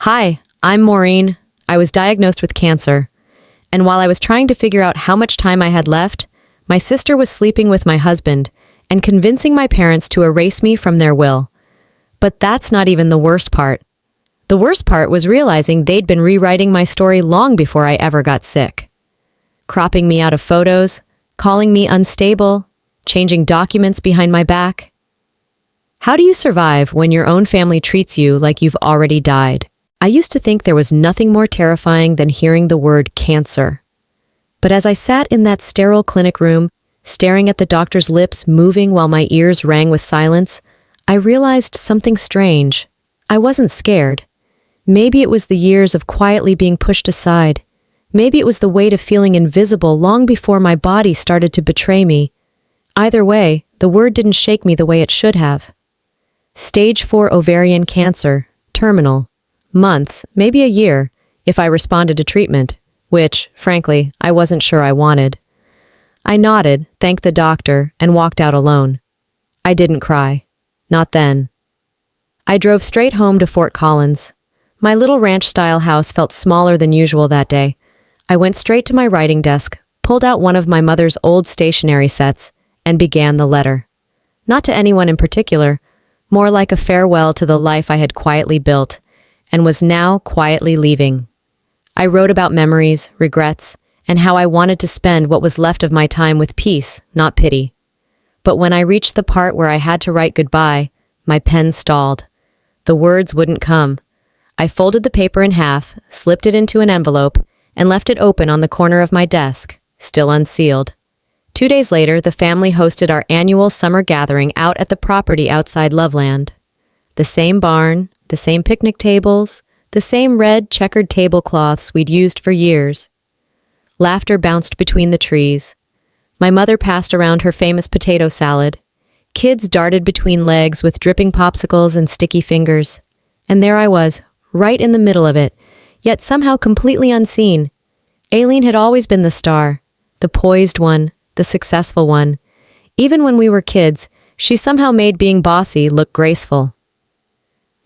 Hi, I'm Maureen. I was diagnosed with cancer. And while I was trying to figure out how much time I had left, my sister was sleeping with my husband and convincing my parents to erase me from their will. But that's not even the worst part. The worst part was realizing they'd been rewriting my story long before I ever got sick. Cropping me out of photos, calling me unstable, changing documents behind my back. How do you survive when your own family treats you like you've already died? I used to think there was nothing more terrifying than hearing the word cancer. But as I sat in that sterile clinic room, staring at the doctor's lips moving while my ears rang with silence, I realized something strange. I wasn't scared. Maybe it was the years of quietly being pushed aside. Maybe it was the weight of feeling invisible long before my body started to betray me. Either way, the word didn't shake me the way it should have. Stage 4 ovarian cancer, terminal. Months, maybe a year, if I responded to treatment, which, frankly, I wasn't sure I wanted. I nodded, thanked the doctor, and walked out alone. I didn't cry. Not then. I drove straight home to Fort Collins. My little ranch-style house felt smaller than usual that day. I went straight to my writing desk, pulled out one of my mother's old stationery sets, and began the letter. Not to anyone in particular, more like a farewell to the life I had quietly built, and was now quietly leaving. I wrote about memories, regrets, and how I wanted to spend what was left of my time with peace, not pity. But when I reached the part where I had to write goodbye, my pen stalled. The words wouldn't come. I folded the paper in half, slipped it into an envelope, and left it open on the corner of my desk, still unsealed. 2 days later, the family hosted our annual summer gathering out at the property outside Loveland. The same barn, the same picnic tables, the same red checkered tablecloths we'd used for years. Laughter bounced between the trees. My mother passed around her famous potato salad. Kids darted between legs with dripping popsicles and sticky fingers. And there I was, right in the middle of it, yet somehow completely unseen. Aileen had always been the star, the poised one, the successful one. Even when we were kids, she somehow made being bossy look graceful.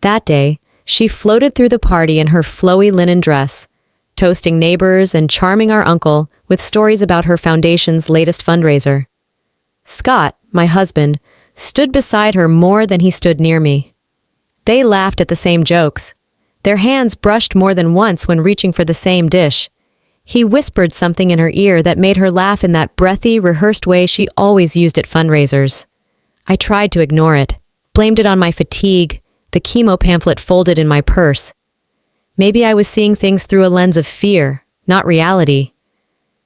That day, she floated through the party in her flowy linen dress, toasting neighbors and charming our uncle with stories about her foundation's latest fundraiser. Scott, my husband, stood beside her more than he stood near me. They laughed at the same jokes. Their hands brushed more than once when reaching for the same dish. He whispered something in her ear that made her laugh in that breathy, rehearsed way she always used at fundraisers. I tried to ignore it, blamed it on my fatigue, the chemo pamphlet folded in my purse. Maybe I was seeing things through a lens of fear, not reality.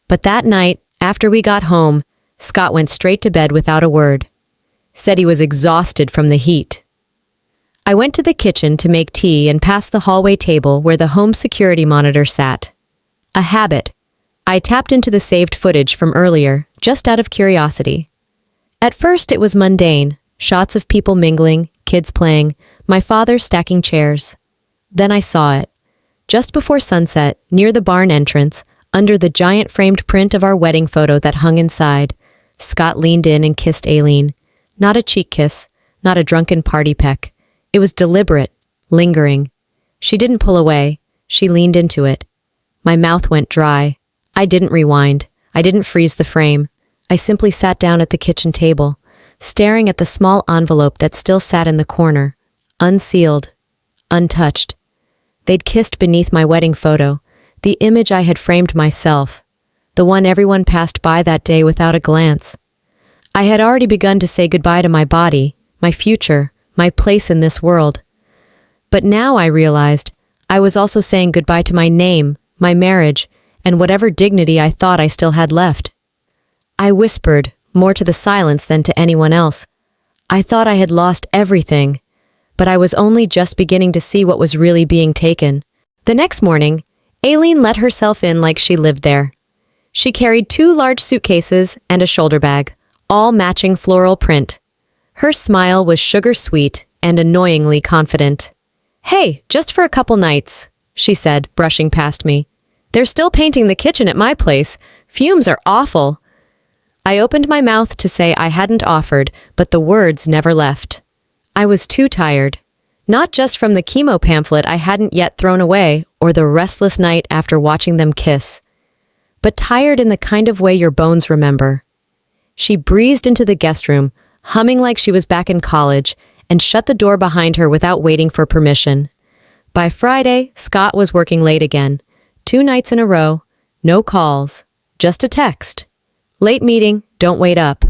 But that night, after we got home, Scott went straight to bed without a word. Said he was exhausted from the heat. I went to the kitchen to make tea and past the hallway table where the home security monitor sat. A habit. I tapped into the saved footage from earlier, just out of curiosity. At first it was mundane, shots of people mingling, kids playing, my father stacking chairs. Then I saw it. Just before sunset, near the barn entrance, under the giant framed print of our wedding photo that hung inside, Scott leaned in and kissed Aileen. Not a cheek kiss, not a drunken party peck. It was deliberate, lingering. She didn't pull away. She leaned into it. My mouth went dry. I didn't rewind. I didn't freeze the frame. I simply sat down at the kitchen table, staring at the small envelope that still sat in the corner, unsealed, untouched. They'd kissed beneath my wedding photo, the image I had framed myself, the one everyone passed by that day without a glance. I had already begun to say goodbye to my body, my future, my place in this world. But now I realized I was also saying goodbye to my name, my marriage, and whatever dignity I thought I still had left. I whispered, more to the silence than to anyone else. I thought I had lost everything, but I was only just beginning to see what was really being taken. The next morning, Aileen let herself in like she lived there. She carried 2 large suitcases and a shoulder bag, all matching floral print. Her smile was sugar-sweet and annoyingly confident. "Hey, just for a couple nights," she said, brushing past me. "They're still painting the kitchen at my place. Fumes are awful." I opened my mouth to say I hadn't offered, but the words never left. I was too tired. Not just from the chemo pamphlet I hadn't yet thrown away or the restless night after watching them kiss, but tired in the kind of way your bones remember. She breezed into the guest room, humming like she was back in college, and shut the door behind her without waiting for permission. By Friday, Scott was working late again. 2 nights in a row, no calls, just a text. Late meeting, don't wait up.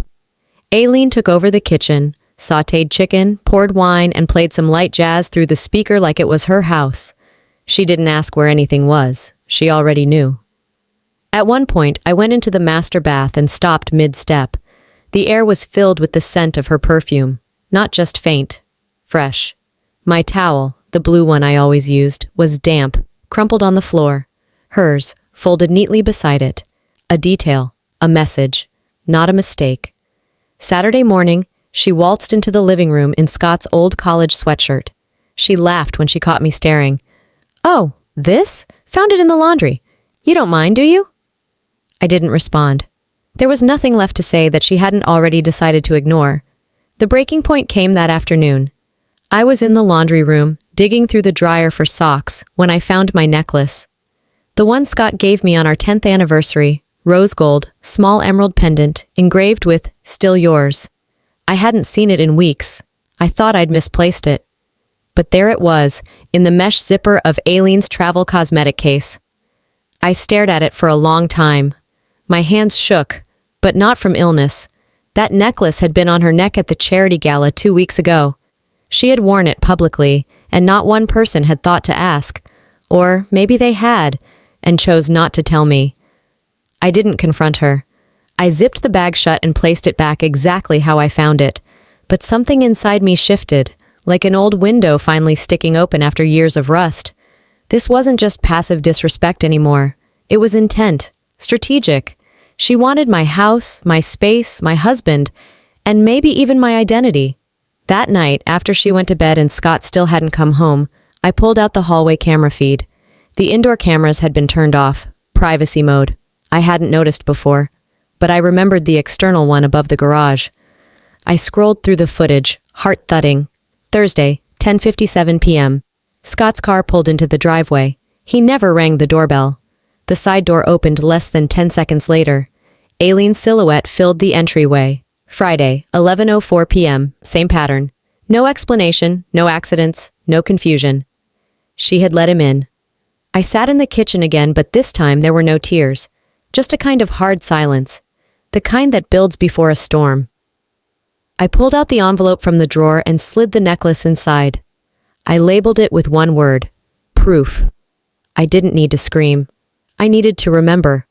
Aileen took over the kitchen, sautéed chicken, poured wine, and played some light jazz through the speaker like it was her house. She didn't ask where anything was. She already knew. At one point, I went into the master bath and stopped mid-step. The air was filled with the scent of her perfume, not just faint, fresh. My towel, the blue one I always used, was damp, crumpled on the floor. Hers, folded neatly beside it. A detail, a message, not a mistake. Saturday morning, she waltzed into the living room in Scott's old college sweatshirt. She laughed when she caught me staring. "Oh, this? Found it in the laundry. You don't mind, do you?" I didn't respond. There was nothing left to say that she hadn't already decided to ignore. The breaking point came that afternoon. I was in the laundry room, digging through the dryer for socks, when I found my necklace. The one Scott gave me on our 10th anniversary, rose gold, small emerald pendant, engraved with, "Still yours." I hadn't seen it in weeks. I thought I'd misplaced it. But there it was, in the mesh zipper of Aileen's travel cosmetic case. I stared at it for a long time. My hands shook, but not from illness. That necklace had been on her neck at the charity gala 2 weeks ago. She had worn it publicly, and not one person had thought to ask. Or maybe they had, and chose not to tell me. I didn't confront her. I zipped the bag shut and placed it back exactly how I found it. But something inside me shifted, like an old window finally sticking open after years of rust. This wasn't just passive disrespect anymore. It was intent, strategic. She wanted my house, my space, my husband, and maybe even my identity. That night, after she went to bed and Scott still hadn't come home, I pulled out the hallway camera feed. The indoor cameras had been turned off, privacy mode. I hadn't noticed before, but I remembered the external one above the garage. I scrolled through the footage, heart thudding. Thursday, 10:57 p.m. Scott's car pulled into the driveway. He never rang the doorbell. The side door opened less than 10 seconds later. Aileen's silhouette filled the entryway. Friday, 11:04 p.m., same pattern. No explanation, no accidents, no confusion. She had let him in. I sat in the kitchen again, but this time there were no tears. Just a kind of hard silence. The kind that builds before a storm. I pulled out the envelope from the drawer and slid the necklace inside. I labeled it with one word. Proof. I didn't need to scream. I needed to remember.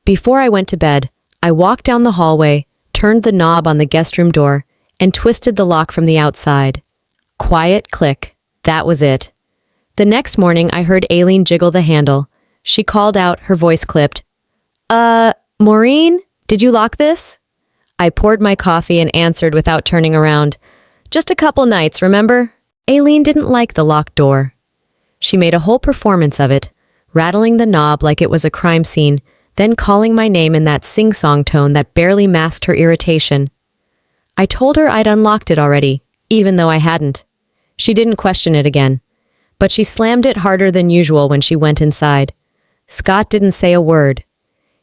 Before I went to bed, I walked down the hallway, turned the knob on the guest room door, and twisted the lock from the outside. Quiet click. That was it. The next morning, I heard Aileen jiggle the handle. She called out, her voice clipped. Maureen, did you lock this?" I poured my coffee and answered without turning around. "Just a couple nights, remember?" Aileen didn't like the locked door. She made a whole performance of it, rattling the knob like it was a crime scene, then calling my name in that sing-song tone that barely masked her irritation. I told her I'd unlocked it already, even though I hadn't. She didn't question it again, but she slammed it harder than usual when she went inside. Scott didn't say a word.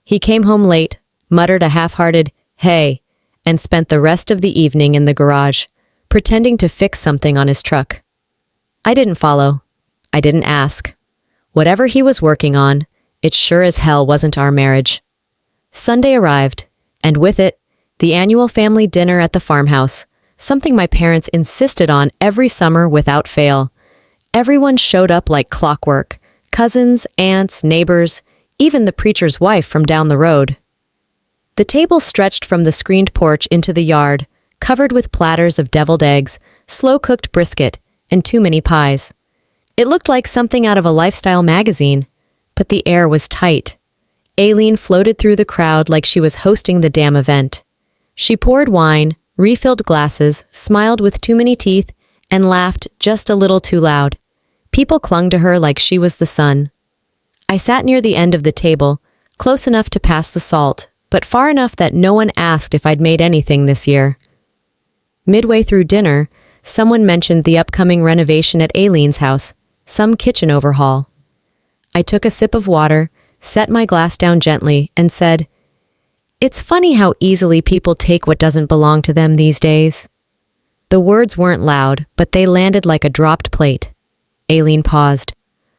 He came home late, muttered a half-hearted, "Hey," and spent the rest of the evening in the garage, pretending to fix something on his truck. I didn't follow. I didn't ask. Whatever he was working on, it sure as hell wasn't our marriage. Sunday arrived, and with it, the annual family dinner at the farmhouse, something my parents insisted on every summer without fail. Everyone showed up like clockwork. Cousins, aunts, neighbors, even the preacher's wife from down the road. The table stretched from the screened porch into the yard, covered with platters of deviled eggs, slow-cooked brisket, and too many pies. It looked like something out of a lifestyle magazine, but the air was tight. Aileen floated through the crowd like she was hosting the damn event. She poured wine, refilled glasses, smiled with too many teeth, and laughed just a little too loud. People clung to her like she was the sun. I sat near the end of the table, close enough to pass the salt, but far enough that no one asked if I'd made anything this year. Midway through dinner, someone mentioned the upcoming renovation at Aileen's house, some kitchen overhaul. I took a sip of water, set my glass down gently, and said, "It's funny how easily people take what doesn't belong to them these days." The words weren't loud, but they landed like a dropped plate. Aileen paused.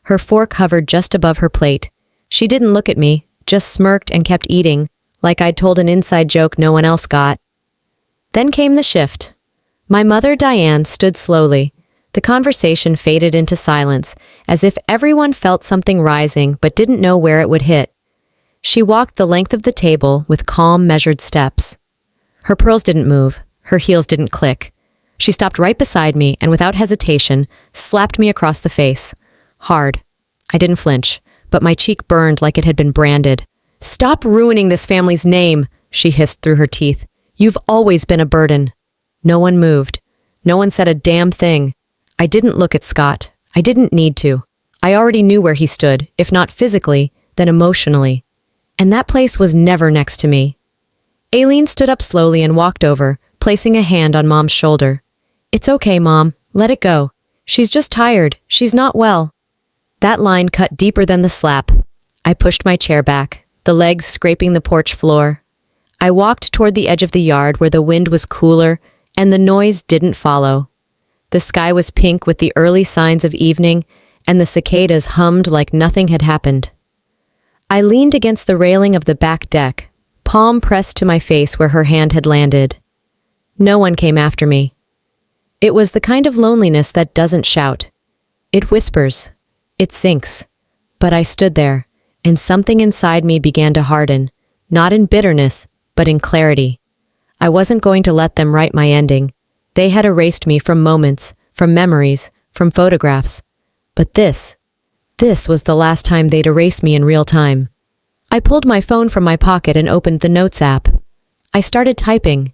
Her fork hovered just above her plate. She didn't look at me, just smirked and kept eating, like I'd told an inside joke no one else got. Then came the shift. My mother, Diane, stood slowly. The conversation faded into silence, as if everyone felt something rising but didn't know where it would hit. She walked the length of the table with calm, measured steps. Her pearls didn't move. Her heels didn't click. She stopped right beside me and without hesitation, slapped me across the face. Hard. I didn't flinch, but my cheek burned like it had been branded. "Stop ruining this family's name," she hissed through her teeth. "You've always been a burden." No one moved. No one said a damn thing. I didn't look at Scott. I didn't need to. I already knew where he stood, if not physically, then emotionally. And that place was never next to me. Aileen stood up slowly and walked over, placing a hand on Mom's shoulder. "It's okay, Mom. Let it go. She's just tired. She's not well." That line cut deeper than the slap. I pushed my chair back, the legs scraping the porch floor. I walked toward the edge of the yard where the wind was cooler and the noise didn't follow. The sky was pink with the early signs of evening, and the cicadas hummed like nothing had happened. I leaned against the railing of the back deck, palm pressed to my face where her hand had landed. No one came after me. It was the kind of loneliness that doesn't shout. It whispers. It sinks. But I stood there, and something inside me began to harden, not in bitterness, but in clarity. I wasn't going to let them write my ending. They had erased me from moments, from memories, from photographs. But this was the last time they'd erase me in real time. I pulled my phone from my pocket and opened the Notes app. I started typing.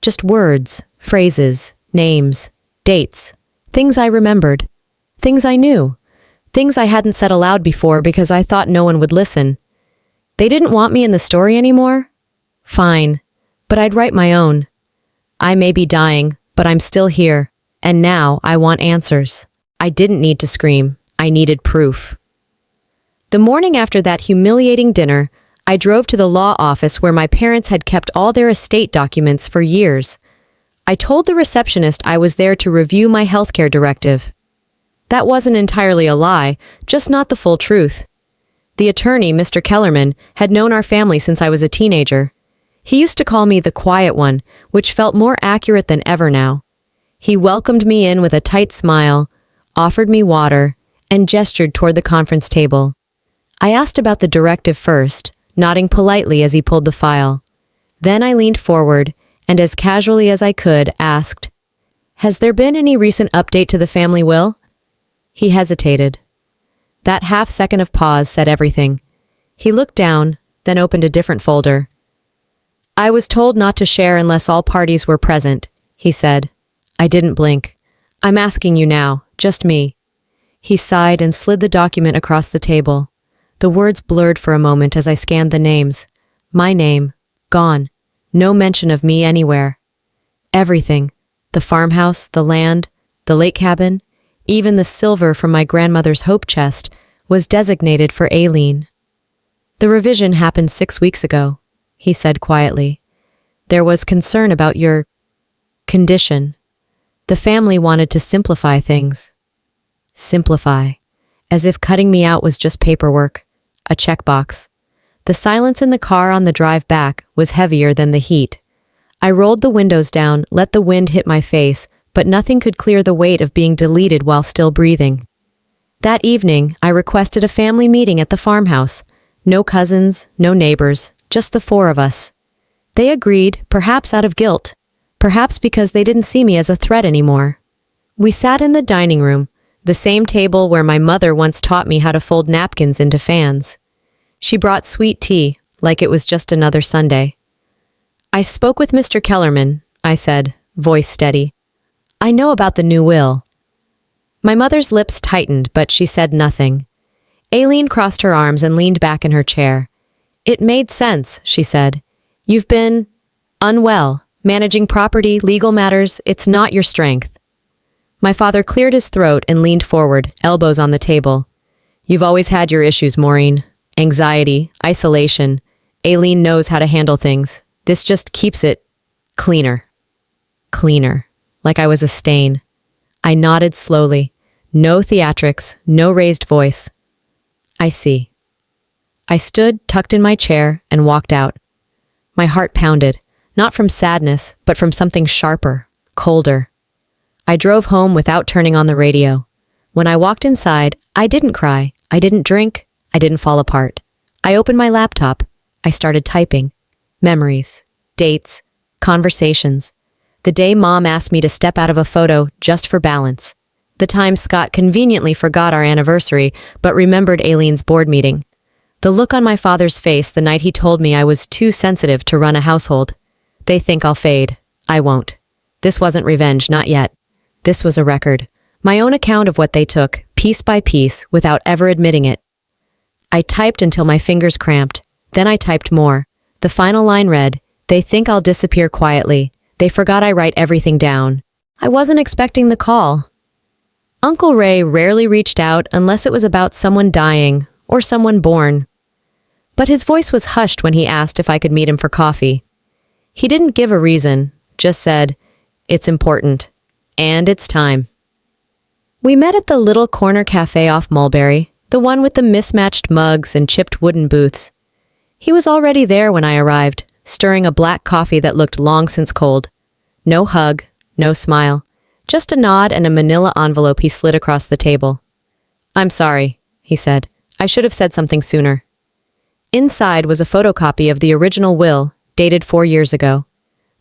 Just words, phrases, names, dates, things I remembered, things I knew, things I hadn't said aloud before because I thought no one would listen. They didn't want me in the story anymore? Fine, but I'd write my own. I may be dying, but I'm still here, and now I want answers. I didn't need to scream. I needed proof. The morning after that humiliating dinner, I drove to the law office where my parents had kept all their estate documents for years. I told the receptionist I was there to review my healthcare directive. That wasn't entirely a lie, just not the full truth. The attorney, Mr. Kellerman, had known our family since I was a teenager. He used to call me the quiet one, which felt more accurate than ever now. He welcomed me in with a tight smile, offered me water, and gestured toward the conference table. I asked about the directive first, nodding politely as he pulled the file. Then I leaned forward, and as casually as I could, asked, "Has there been any recent update to the family will?" He hesitated. That half-second of pause said everything. He looked down, then opened a different folder. "I was told not to share unless all parties were present," he said. I didn't blink. "I'm asking you now, just me." He sighed and slid the document across the table. The words blurred for a moment as I scanned the names. My name, gone. No mention of me anywhere. Everything, the farmhouse, the land, the lake cabin, even the silver from my grandmother's hope chest, was designated for Aileen. "The revision happened 6 weeks ago," he said quietly. "There was concern about your condition. The family wanted to simplify things." Simplify. As if cutting me out was just paperwork. A checkbox. The silence in the car on the drive back was heavier than the heat. I rolled the windows down, let the wind hit my face, but nothing could clear the weight of being deleted while still breathing. That evening, I requested a family meeting at the farmhouse. No cousins, no neighbors, just the four of us. They agreed, perhaps out of guilt, perhaps because they didn't see me as a threat anymore. We sat in the dining room, the same table where my mother once taught me how to fold napkins into fans. She brought sweet tea, like it was just another Sunday. "I spoke with Mr. Kellerman," I said, voice steady. "I know about the new will." My mother's lips tightened, but she said nothing. Aileen crossed her arms and leaned back in her chair. "It made sense," she said. "You've been unwell, managing property, legal matters. It's not your strength." My father cleared his throat and leaned forward, elbows on the table. You've always had your issues, Maureen. Anxiety, isolation. Aileen knows how to handle things. This just keeps it cleaner. Cleaner. Like I was a stain. I nodded slowly. No theatrics, no raised voice. I see. I stood, tucked in my chair, and walked out. My heart pounded, not from sadness, but from something sharper, colder. I drove home without turning on the radio. When I walked inside, I didn't cry, I didn't drink, I didn't fall apart. I opened my laptop. I started typing. Memories, dates, conversations. The day Mom asked me to step out of a photo just for balance. The time Scott conveniently forgot our anniversary, but remembered Aileen's board meeting. The look on my father's face the night he told me I was too sensitive to run a household. They think I'll fade. I won't. This wasn't revenge, not yet. This was a record. My own account of what they took, piece by piece, without ever admitting it. I typed until my fingers cramped. Then I typed more. The final line read, "They think I'll disappear quietly. They forgot I write everything down." I wasn't expecting the call. Uncle Ray rarely reached out unless it was about someone dying or someone born. But his voice was hushed when he asked if I could meet him for coffee. He didn't give a reason, just said, "It's important. And it's time." We met at the little corner cafe off Mulberry, the one with the mismatched mugs and chipped wooden booths. He was already there when I arrived, stirring a black coffee that looked long since cold. No hug, no smile, just a nod and a manila envelope he slid across the table. "I'm sorry," he said. "I should have said something sooner." Inside was a photocopy of the original will, dated 4 years ago.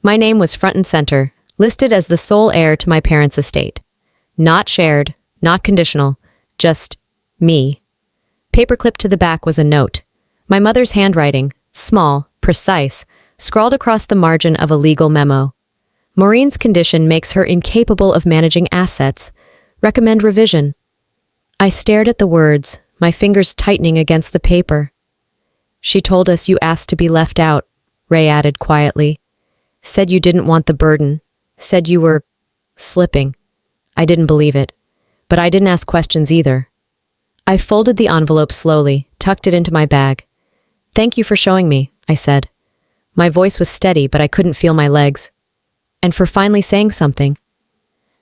My name was front and center, listed as the sole heir to my parents' estate. Not shared, not conditional, just me. Paperclipped to the back was a note. My mother's handwriting, small, precise, scrawled across the margin of a legal memo. Maureen's condition makes her incapable of managing assets. Recommend revision. I stared at the words, my fingers tightening against the paper. "She told us you asked to be left out," Ray added quietly. "Said you didn't want the burden. Said you were slipping." I didn't believe it, but I didn't ask questions either. I folded the envelope slowly, tucked it into my bag. "Thank you for showing me," I said. My voice was steady, but I couldn't feel my legs. "And for finally saying something."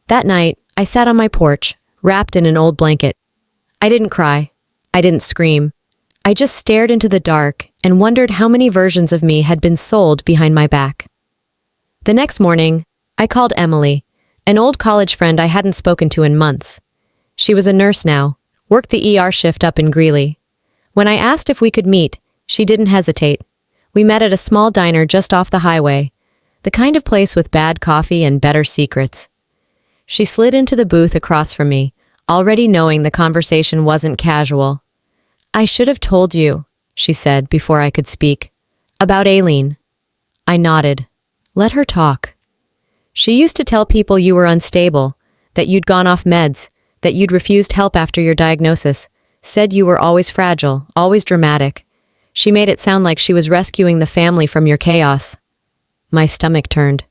That night, I sat on my porch, wrapped in an old blanket. I didn't cry. I didn't scream. I just stared into the dark and wondered how many versions of me had been sold behind my back. The next morning, I called Emily, an old college friend I hadn't spoken to in months. She was a nurse now, worked the ER shift up in Greeley. When I asked if we could meet, she didn't hesitate. We met at a small diner just off the highway, the kind of place with bad coffee and better secrets. She slid into the booth across from me, already knowing the conversation wasn't casual. "I should have told you," she said before I could speak. "About Aileen." I nodded. Let her talk. "She used to tell people you were unstable, that you'd gone off meds, that you'd refused help after your diagnosis, said you were always fragile, always dramatic. She made it sound like she was rescuing the family from your chaos." My stomach turned.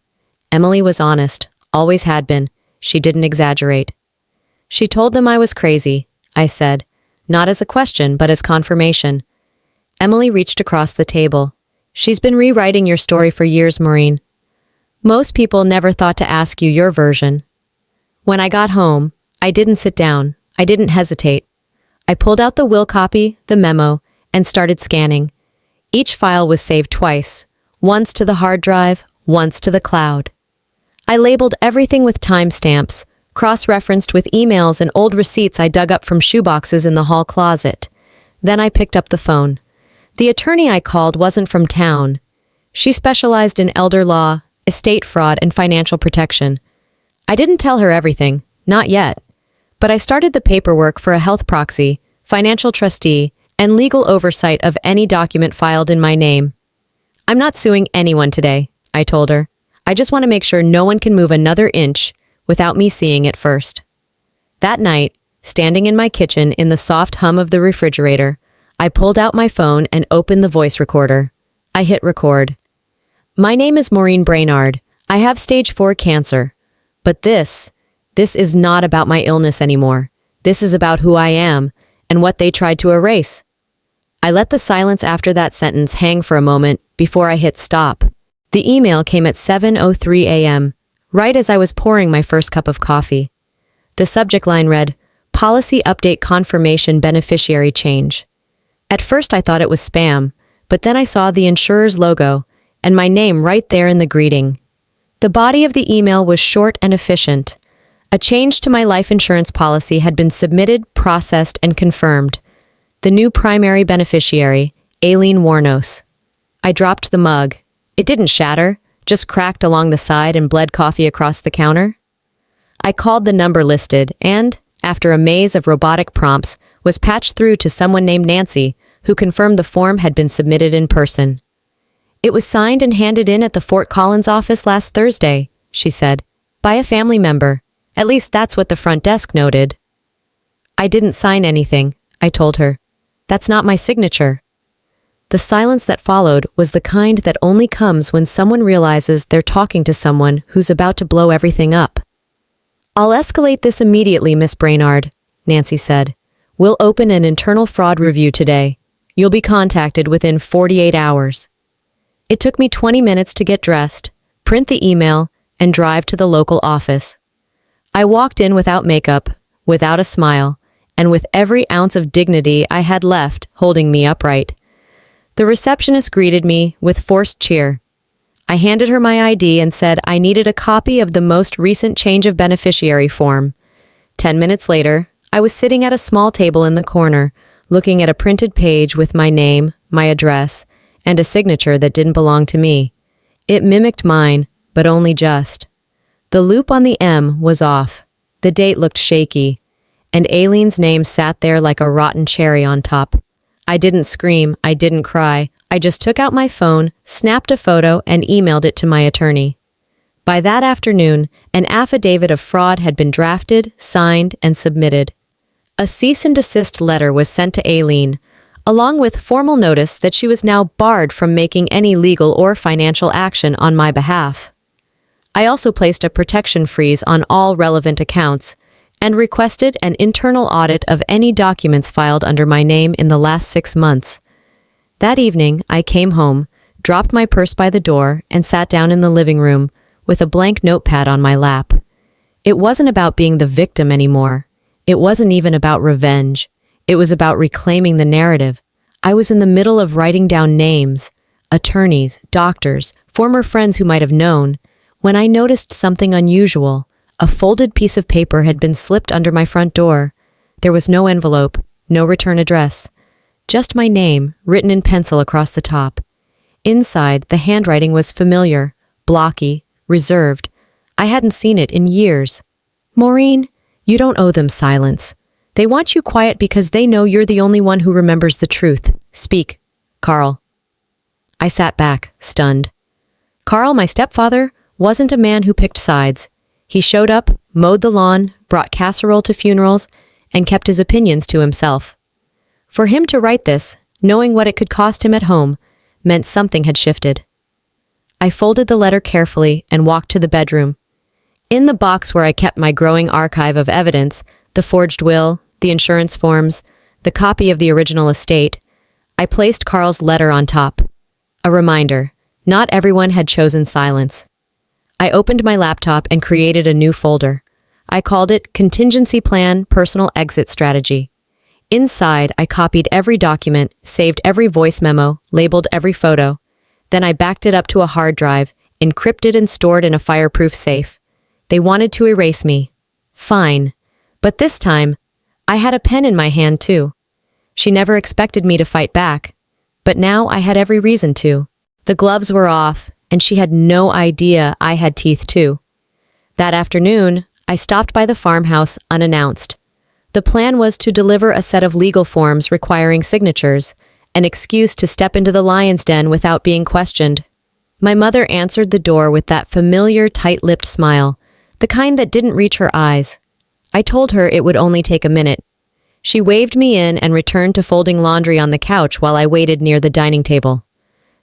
Emily was honest, always had been. She didn't exaggerate. "She told them I was crazy," I said, not as a question, but as confirmation. Emily reached across the table. "She's been rewriting your story for years, Maureen. Most people never thought to ask you your version." When I got home, I didn't sit down. I didn't hesitate. I pulled out the will copy, the memo, and started scanning. Each file was saved twice, once to the hard drive, once to the cloud. I labeled everything with timestamps, cross-referenced with emails and old receipts I dug up from shoeboxes in the hall closet. Then I picked up the phone. The attorney I called wasn't from town. She specialized in elder law, estate fraud, and financial protection. I didn't tell her everything, not yet. But I started the paperwork for a health proxy, financial trustee, and legal oversight of any document filed in my name. "I'm not suing anyone today," I told her. "I just want to make sure no one can move another inch without me seeing it first." That night, standing in my kitchen in the soft hum of the refrigerator, I pulled out my phone and opened the voice recorder. I hit record. "My name is Maureen Brainard. I have stage 4 cancer. But this This is not about my illness anymore. This is about who I am and what they tried to erase. I let the silence after that sentence hang for a moment before I hit stop. The email came at 7:03 a.m., right as I was pouring my first cup of coffee. The subject line read, Policy Update Confirmation Beneficiary Change. At first I thought it was spam, but then I saw the insurer's logo and my name right there in the greeting. The body of the email was short and efficient. A change to my life insurance policy had been submitted, processed, and confirmed. The new primary beneficiary, Aileen Warnos. I dropped the mug. It didn't shatter, just cracked along the side and bled coffee across the counter. I called the number listed and, after a maze of robotic prompts, was patched through to someone named Nancy, who confirmed the form had been submitted in person. It was signed and handed in at the Fort Collins office last Thursday, she said, by a family member. At least that's what the front desk noted. I didn't sign anything, I told her. That's not my signature. The silence that followed was the kind that only comes when someone realizes they're talking to someone who's about to blow everything up. I'll escalate this immediately, Miss Brainard, Nancy said. We'll open an internal fraud review today. You'll be contacted within 48 hours. It took me 20 minutes to get dressed, print the email, and drive to the local office. I walked in without makeup, without a smile, and with every ounce of dignity I had left holding me upright. The receptionist greeted me with forced cheer. I handed her my ID and said I needed a copy of the most recent change of beneficiary form. 10 minutes later, I was sitting at a small table in the corner, looking at a printed page with my name, my address, and a signature that didn't belong to me. It mimicked mine, but only just. The loop on the M was off. The date looked shaky, and Aileen's name sat there like a rotten cherry on top. I didn't scream, I didn't cry. I just took out my phone, snapped a photo, and emailed it to my attorney. By that afternoon, an affidavit of fraud had been drafted, signed, and submitted. A cease and desist letter was sent to Aileen, along with formal notice that she was now barred from making any legal or financial action on my behalf. I also placed a protection freeze on all relevant accounts and requested an internal audit of any documents filed under my name in the last 6 months. That evening, I came home, dropped my purse by the door, and sat down in the living room with a blank notepad on my lap. It wasn't about being the victim anymore. It wasn't even about revenge. It was about reclaiming the narrative. I was in the middle of writing down names, attorneys, doctors, former friends who might have known, when I noticed something unusual. A folded piece of paper had been slipped under my front door. There was no envelope, no return address. Just my name, written in pencil across the top. Inside, the handwriting was familiar, blocky, reserved. I hadn't seen it in years. Maureen, you don't owe them silence. They want you quiet because they know you're the only one who remembers the truth. Speak, Carl. I sat back, stunned. Carl, my stepfather, wasn't a man who picked sides. He showed up, mowed the lawn, brought casserole to funerals, and kept his opinions to himself. For him to write this, knowing what it could cost him at home, meant something had shifted. I folded the letter carefully and walked to the bedroom. In the box where I kept my growing archive of evidence, the forged will, the insurance forms, the copy of the original estate, I placed Carl's letter on top. A reminder, not everyone had chosen silence. I opened my laptop and created a new folder. I called it Contingency Plan Personal Exit Strategy. Inside, I copied every document, saved every voice memo, labeled every photo. Then I backed it up to a hard drive, encrypted and stored in a fireproof safe. They wanted to erase me. Fine. But this time, I had a pen in my hand too. She never expected me to fight back. But now I had every reason to. The gloves were off, and she had no idea I had teeth too. That afternoon, I stopped by the farmhouse unannounced. The plan was to deliver a set of legal forms requiring signatures, an excuse to step into the lion's den without being questioned. My mother answered the door with that familiar tight-lipped smile, the kind that didn't reach her eyes. I told her it would only take a minute. She waved me in and returned to folding laundry on the couch while I waited near the dining table.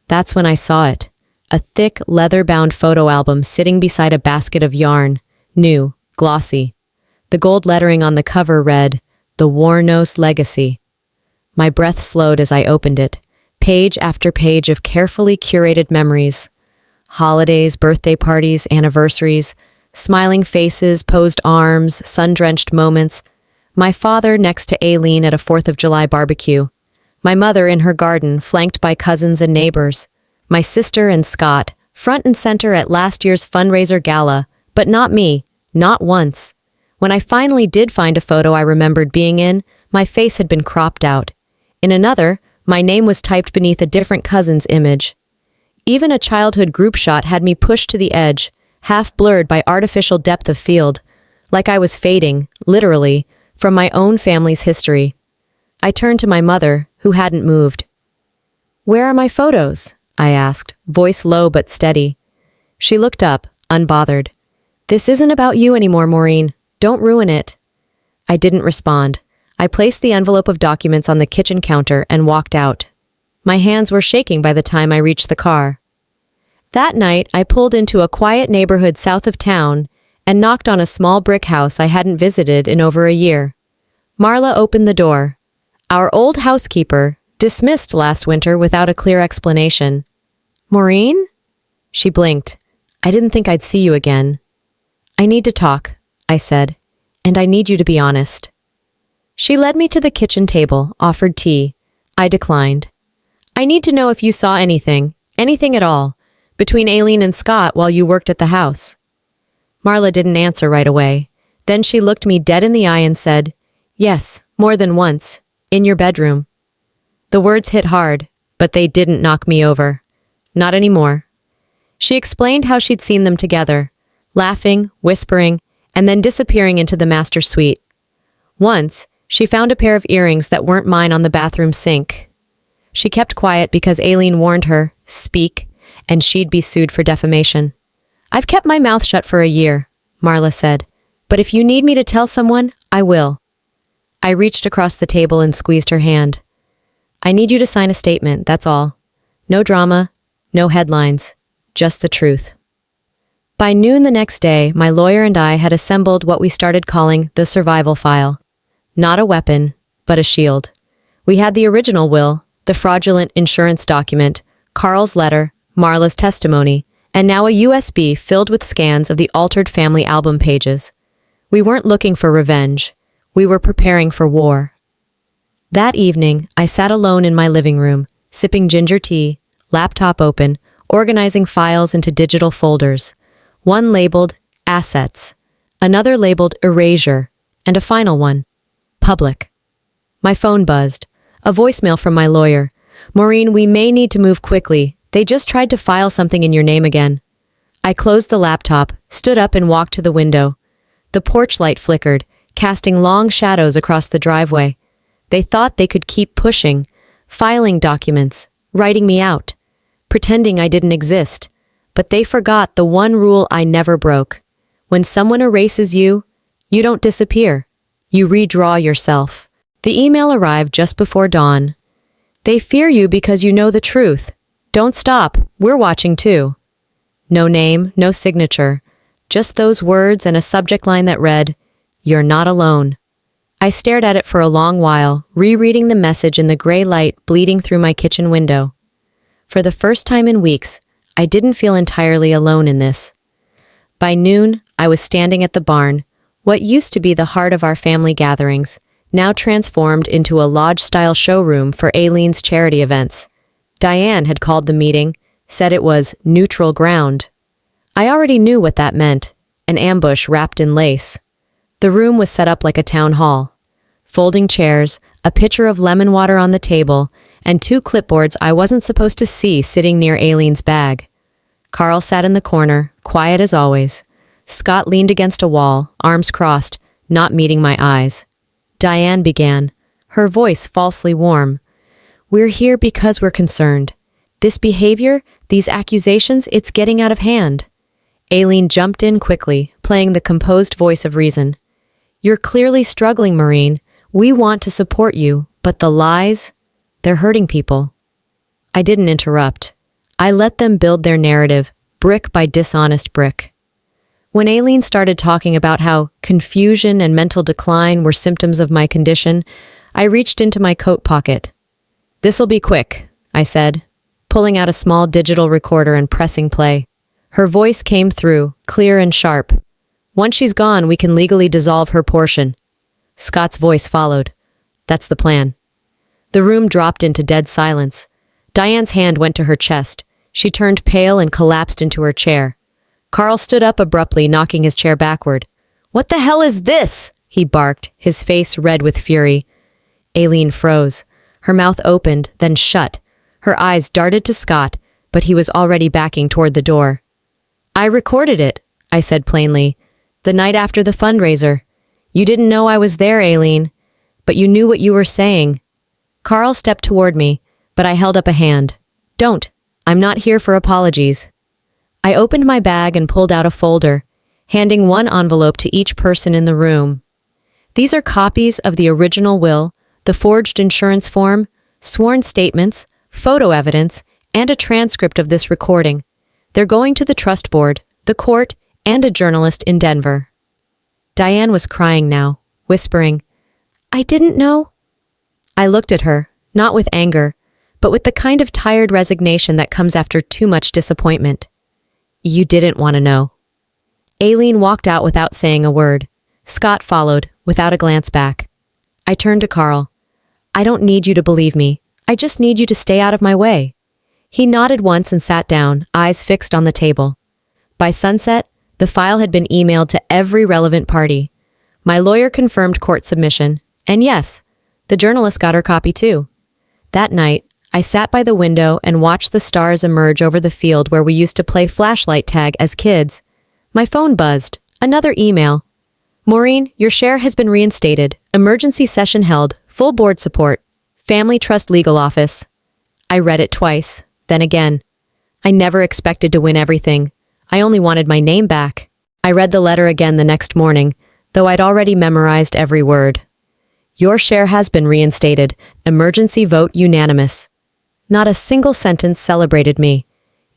That's when I saw it. A thick, leather-bound photo album sitting beside a basket of yarn, new, glossy. The gold lettering on the cover read, "The Warnos Legacy." My breath slowed as I opened it, page after page of carefully curated memories. Holidays, birthday parties, anniversaries, smiling faces, posed arms, sun-drenched moments. My father next to Aileen at a 4th of July barbecue. My mother in her garden, flanked by cousins and neighbors. My sister and Scott, front and center at last year's fundraiser gala, but not me, not once. When I finally did find a photo I remembered being in, my face had been cropped out. In another, my name was typed beneath a different cousin's image. Even a childhood group shot had me pushed to the edge, half blurred by artificial depth of field, like I was fading, literally, from my own family's history. I turned to my mother, who hadn't moved. "Where are my photos?" I asked, voice low but steady. She looked up, unbothered. "This isn't about you anymore, Maureen. Don't ruin it." I didn't respond. I placed the envelope of documents on the kitchen counter and walked out. My hands were shaking by the time I reached the car. That night, I pulled into a quiet neighborhood south of town and knocked on a small brick house I hadn't visited in over a year. Marla opened the door. Our old housekeeper, dismissed last winter without a clear explanation. "Maureen?" She blinked. "I didn't think I'd see you again." "I need to talk," I said, "and I need you to be honest." She led me to the kitchen table, offered tea. I declined. "I need to know if you saw anything at all, between Aileen and Scott while you worked at the house." Marla didn't answer right away. Then she looked me dead in the eye and said, "Yes, more than once, in your bedroom." The words hit hard, but they didn't knock me over. Not anymore. She explained how she'd seen them together, laughing, whispering, and then disappearing into the master suite. Once, she found a pair of earrings that weren't mine on the bathroom sink. She kept quiet because Aileen warned her, "Speak," and she'd be sued for defamation. "I've kept my mouth shut for a year," Marla said, "but if you need me to tell someone, I will." I reached across the table and squeezed her hand. "I need you to sign a statement, that's all. No drama, no headlines, just the truth." By noon the next day, my lawyer and I had assembled what we started calling the survival file. Not a weapon, but a shield. We had the original will, the fraudulent insurance document, Carl's letter, Marla's testimony, and now a USB filled with scans of the altered family album pages. We weren't looking for revenge. We were preparing for war. That evening, I sat alone in my living room, sipping ginger tea, laptop open, organizing files into digital folders. One labeled Assets, another labeled Erasure, and a final one, Public. My phone buzzed. A voicemail from my lawyer. "Maureen, we may need to move quickly. They just tried to file something in your name again." I closed the laptop, stood up and walked to the window. The porch light flickered, casting long shadows across the driveway. They thought they could keep pushing, filing documents, writing me out, pretending I didn't exist. But they forgot the one rule I never broke. When someone erases you, you don't disappear. You redraw yourself. The email arrived just before dawn. "They fear you because you know the truth. Don't stop, we're watching too." No name, no signature, just those words and a subject line that read, "You're not alone." I stared at it for a long while, rereading the message in the gray light bleeding through my kitchen window. For the first time in weeks, I didn't feel entirely alone in this. By noon, I was standing at the barn, what used to be the heart of our family gatherings, now transformed into a lodge-style showroom for Aileen's charity events. Diane had called the meeting, said it was neutral ground. I already knew what that meant, an ambush wrapped in lace. The room was set up like a town hall. Folding chairs, a pitcher of lemon water on the table, and 2 clipboards I wasn't supposed to see sitting near Aileen's bag. Carl sat in the corner, quiet as always. Scott leaned against a wall, arms crossed, not meeting my eyes. Diane began, her voice falsely warm. "We're here because we're concerned. This behavior, these accusations, it's getting out of hand." Aileen jumped in quickly, playing the composed voice of reason. "You're clearly struggling, Maureen. We want to support you, but the lies, they're hurting people." I didn't interrupt. I let them build their narrative, brick by dishonest brick. When Aileen started talking about how confusion and mental decline were symptoms of my condition, I reached into my coat pocket. "This'll be quick," I said, pulling out a small digital recorder and pressing play. Her voice came through, clear and sharp. "Once she's gone, we can legally dissolve her portion." Scott's voice followed. "That's the plan." The room dropped into dead silence. Diane's hand went to her chest. She turned pale and collapsed into her chair. Carl stood up abruptly, knocking his chair backward. "What the hell is this?" he barked, his face red with fury. Aileen froze. Her mouth opened, then shut. Her eyes darted to Scott, but he was already backing toward the door. "I recorded it," I said plainly. "The night after the fundraiser. You didn't know I was there, Aileen, but you knew what you were saying." Carl stepped toward me, but I held up a hand. "Don't. I'm not here for apologies." I opened my bag and pulled out a folder, handing one envelope to each person in the room. "These are copies of the original will, the forged insurance form, sworn statements, photo evidence, and a transcript of this recording. They're going to the trust board, the court, and a journalist in Denver." Diane was crying now, whispering, "I didn't know." I looked at her, not with anger, but with the kind of tired resignation that comes after too much disappointment. "You didn't want to know." Aileen walked out without saying a word. Scott followed, without a glance back. I turned to Carl. "I don't need you to believe me. I just need you to stay out of my way." He nodded once and sat down, eyes fixed on the table. By sunset, the file had been emailed to every relevant party. My lawyer confirmed court submission, and yes, the journalist got her copy too. That night, I sat by the window and watched the stars emerge over the field where we used to play flashlight tag as kids. My phone buzzed. Another email. "Maureen, your share has been reinstated. Emergency session held. Full board support. Family Trust Legal Office." I read it twice, then again. I never expected to win everything. I only wanted my name back. I read the letter again the next morning, though I'd already memorized every word. "Your share has been reinstated. Emergency vote unanimous." Not a single sentence celebrated me.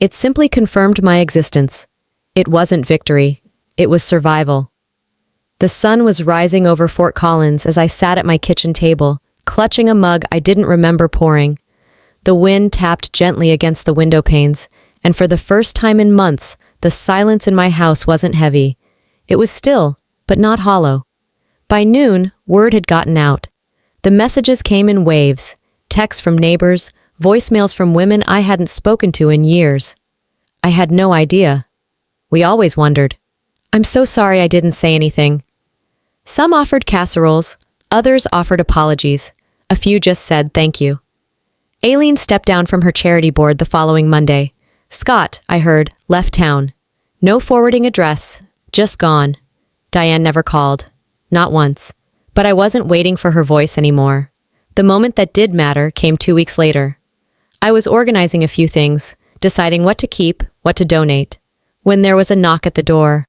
It simply confirmed my existence. It wasn't victory. It was survival. The sun was rising over Fort Collins as I sat at my kitchen table, clutching a mug I didn't remember pouring. The wind tapped gently against the window panes, and for the first time in months, the silence in my house wasn't heavy. It was still, but not hollow. By noon, word had gotten out. The messages came in waves, texts from neighbors, voicemails from women I hadn't spoken to in years. I had no idea. We always wondered. "I'm so sorry I didn't say anything." Some offered casseroles, others offered apologies. A few just said thank you. Aileen stepped down from her charity board the following Monday. Scott, I heard, left town. No forwarding address, just gone. Diane never called. Not once. But I wasn't waiting for her voice anymore. The moment that did matter came 2 weeks later. I was organizing a few things, deciding what to keep, what to donate, when there was a knock at the door.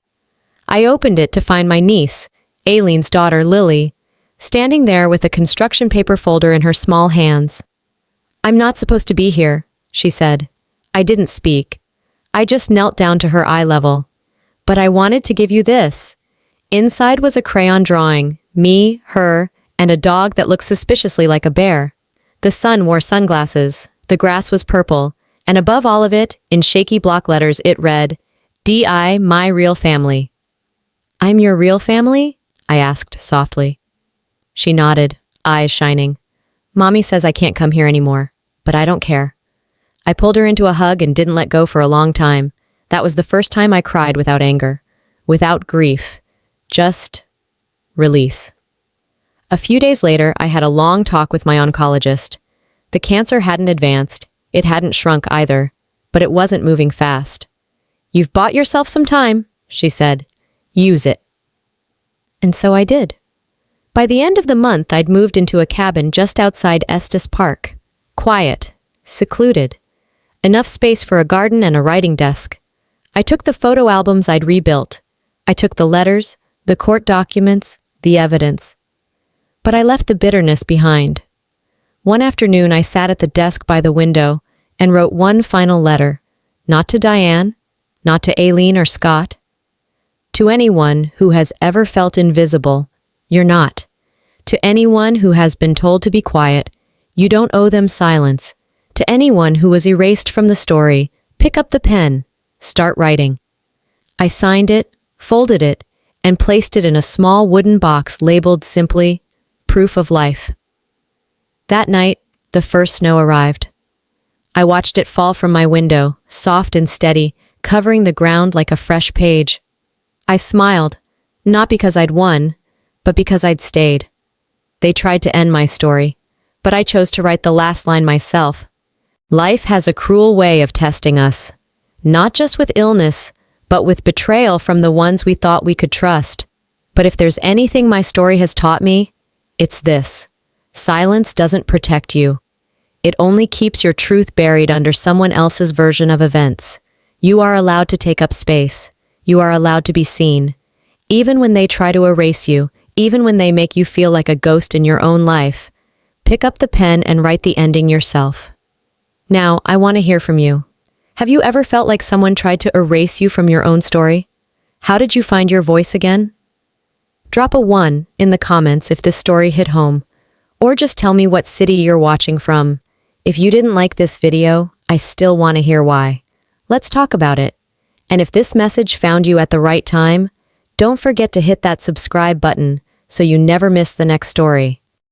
I opened it to find my niece, Aileen's daughter, Lily, standing there with a construction paper folder in her small hands. "I'm not supposed to be here," she said. I didn't speak. I just knelt down to her eye level. "But I wanted to give you this." Inside was a crayon drawing, me, her, and a dog that looked suspiciously like a bear. The sun wore sunglasses, the grass was purple, and above all of it, in shaky block letters, it read, D.I. My Real Family. "I'm your real family?" I asked softly. She nodded, eyes shining. "Mommy says I can't come here anymore, but I don't care." I pulled her into a hug and didn't let go for a long time. That was the first time I cried without anger, without grief, just release. A few days later, I had a long talk with my oncologist. The cancer hadn't advanced, it hadn't shrunk either, but it wasn't moving fast. "You've bought yourself some time," she said. "Use it." And so I did. By the end of the month, I'd moved into a cabin just outside Estes Park. Quiet, secluded, enough space for a garden and a writing desk. I took the photo albums I'd rebuilt. I took the letters, the court documents, the evidence. But I left the bitterness behind. One afternoon, I sat at the desk by the window and wrote one final letter, not to Diane, not to Aileen or Scott, To anyone who has ever felt invisible, you're not. To anyone who has been told to be quiet, you don't owe them silence. To anyone who was erased from the story, pick up the pen, start writing. I signed it, folded it, and placed it in a small wooden box labeled simply, Proof of Life. That night, the first snow arrived. I watched it fall from my window, soft and steady, covering the ground like a fresh page. I smiled, not because I'd won, but because I'd stayed. They tried to end my story, but I chose to write the last line myself. Life has a cruel way of testing us, not just with illness, but with betrayal from the ones we thought we could trust. But if there's anything my story has taught me, it's this. Silence doesn't protect you. It only keeps your truth buried under someone else's version of events. You are allowed to take up space. You are allowed to be seen. Even when they try to erase you, even when they make you feel like a ghost in your own life, pick up the pen and write the ending yourself. Now, I want to hear from you. Have you ever felt like someone tried to erase you from your own story? How did you find your voice again? Drop a 1 in the comments if this story hit home, or just tell me what city you're watching from. If you didn't like this video, I still want to hear why. Let's talk about it. And if this message found you at the right time, don't forget to hit that subscribe button so you never miss the next story.